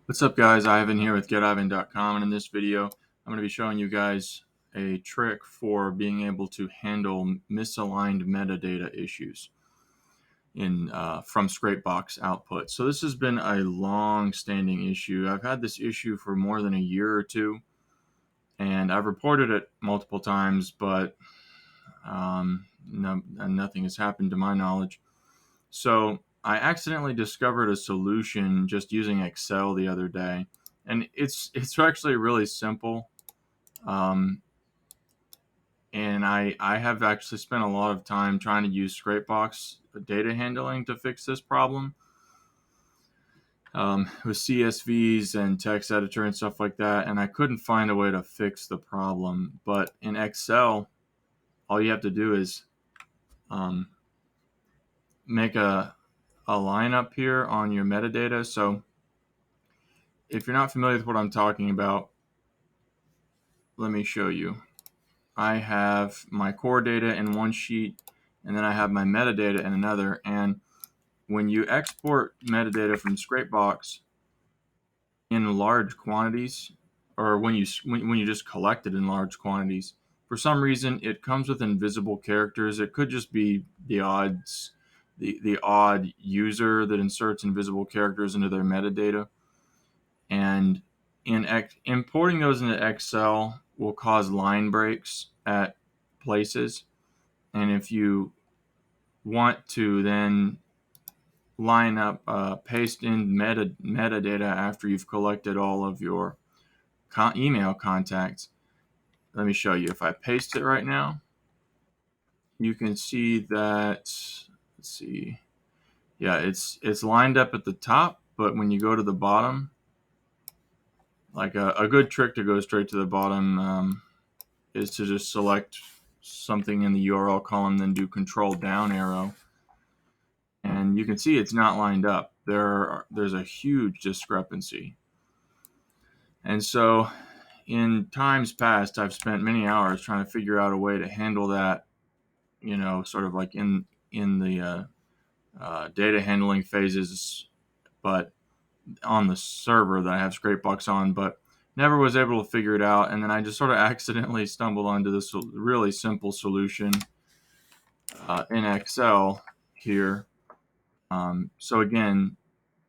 What's up, guys? Ivan here with getivan.com, and in this video I'm going to be showing you guys a trick for being able to handle misaligned metadata issues from Scrapebox output. So this has been a long-standing issue. I've had this issue for more than a year or two, and I've reported it multiple times, but nothing has happened to my knowledge. So I accidentally discovered a solution just using Excel the other day, and it's actually really simple. And I have actually spent a lot of time trying to use Scrapebox data handling to fix this problem with CSVs and text editor and stuff like that, and I couldn't find a way to fix the problem. But in Excel, all you have to do is make a line up here on your metadata. So if you're not familiar with what I'm talking about, let me show you. I have my core data in one sheet, and then I have my metadata in another. And when you export metadata from Scrapebox in large quantities, or when you just collect it in large quantities, for some reason it comes with invisible characters. It could just be the odd user that inserts invisible characters into their metadata. And importing those into Excel will cause line breaks at places. And if you want to then line up, paste in metadata after you've collected all of your email contacts, let me show you. If I paste it right now, you can see that, let's see, yeah, it's lined up at the top, but when you go to the bottom, like a good trick to go straight to the bottom is to just select something in the URL column, then do Control down arrow, and you can see it's not lined up. There's a huge discrepancy. And so in times past, I've spent many hours trying to figure out a way to handle that, sort of like in the data handling phases, but on the server that I have Scrapebox on, but never was able to figure it out. And then I just sort of accidentally stumbled onto this really simple solution in Excel here. So again,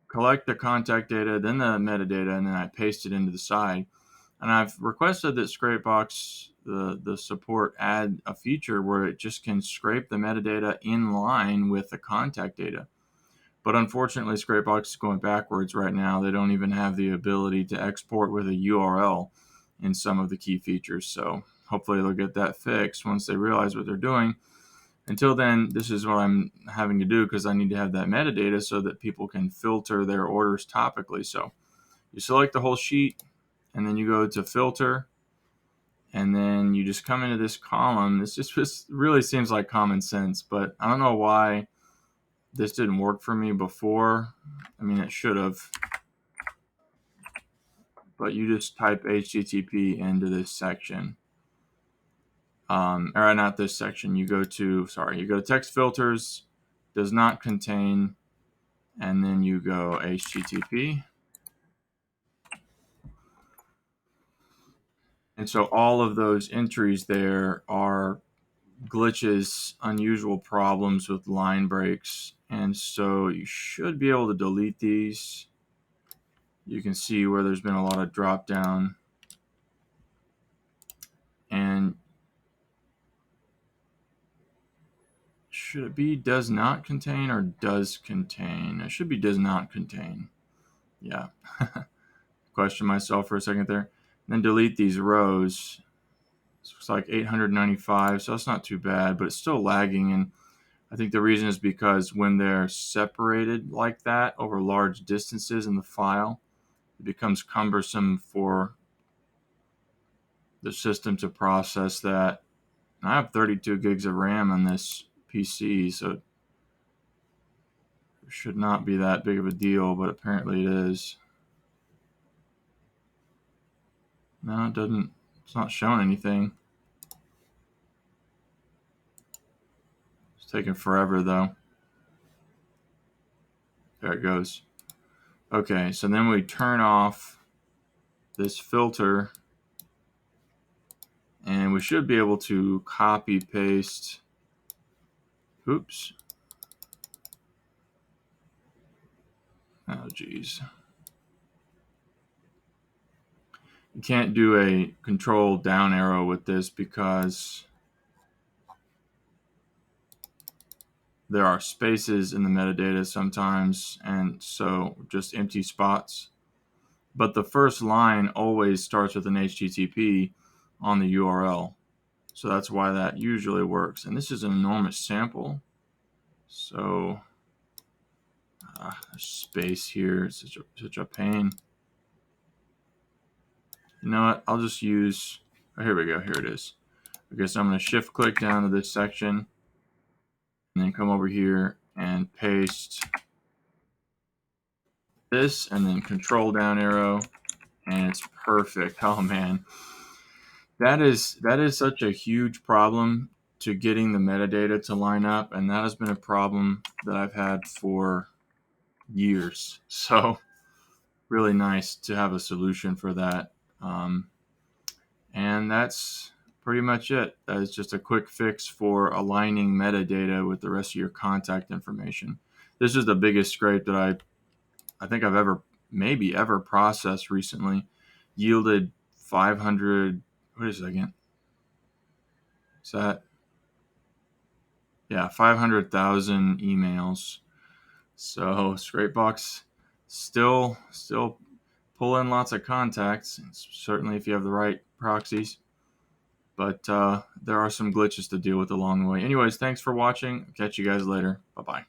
collect the contact data, then the metadata, and then I paste it into the side. And I've requested that Scrapebox, the support, add a feature where it just can scrape the metadata in line with the contact data. But unfortunately, Scrapebox is going backwards right now. They don't even have the ability to export with a URL in some of the key features. So hopefully they'll get that fixed once they realize what they're doing. Until then, this is what I'm having to do because I need to have that metadata so that people can filter their orders topically. So you select the whole sheet, and then you go to filter, and then you just come into this column. This just really seems like common sense, but I don't know why this didn't work for me before. I mean, it should have. But you just type HTTP into this section. Or not this section. You go to text filters, does not contain, and then you go HTTP. And so all of those entries there are glitches, unusual problems with line breaks. And so you should be able to delete these. You can see where there's been a lot of drop down. And should it be does not contain or does contain? It should be does not contain. Yeah. Question myself for a second there. And then delete these rows. This looks like 895, so that's not too bad, but it's still lagging. And I think the reason is because when they're separated like that over large distances in the file, it becomes cumbersome for the system to process that. And I have 32 gigs of RAM on this PC, so it should not be that big of a deal, but apparently it is. No, it doesn't. It's not showing anything. It's taking forever, though. There it goes. Okay, so then we turn off this filter, and we should be able to copy paste. Oops. Oh, geez. You can't do a control down arrow with this because there are spaces in the metadata sometimes, and so just empty spots. But the first line always starts with an HTTP on the URL. So that's why that usually works. And this is an enormous sample. So space here is such a pain. You know what? I'll just use, oh, here we go. Here it is. Okay, so I'm going to shift click down to this section and then come over here and paste this and then control down arrow, and it's perfect. Oh man, that is such a huge problem to getting the metadata to line up, and that has been a problem that I've had for years. So really nice to have a solution for that. And that's pretty much it. That is just a quick fix for aligning metadata with the rest of your contact information. This is the biggest scrape that I think I've ever processed recently. Yielded 500. What is it again? Is that, yeah, 500,000 emails. So Scrapebox still pull in lots of contacts, certainly if you have the right proxies. But there are some glitches to deal with along the way. Anyways, thanks for watching. Catch you guys later. Bye-bye.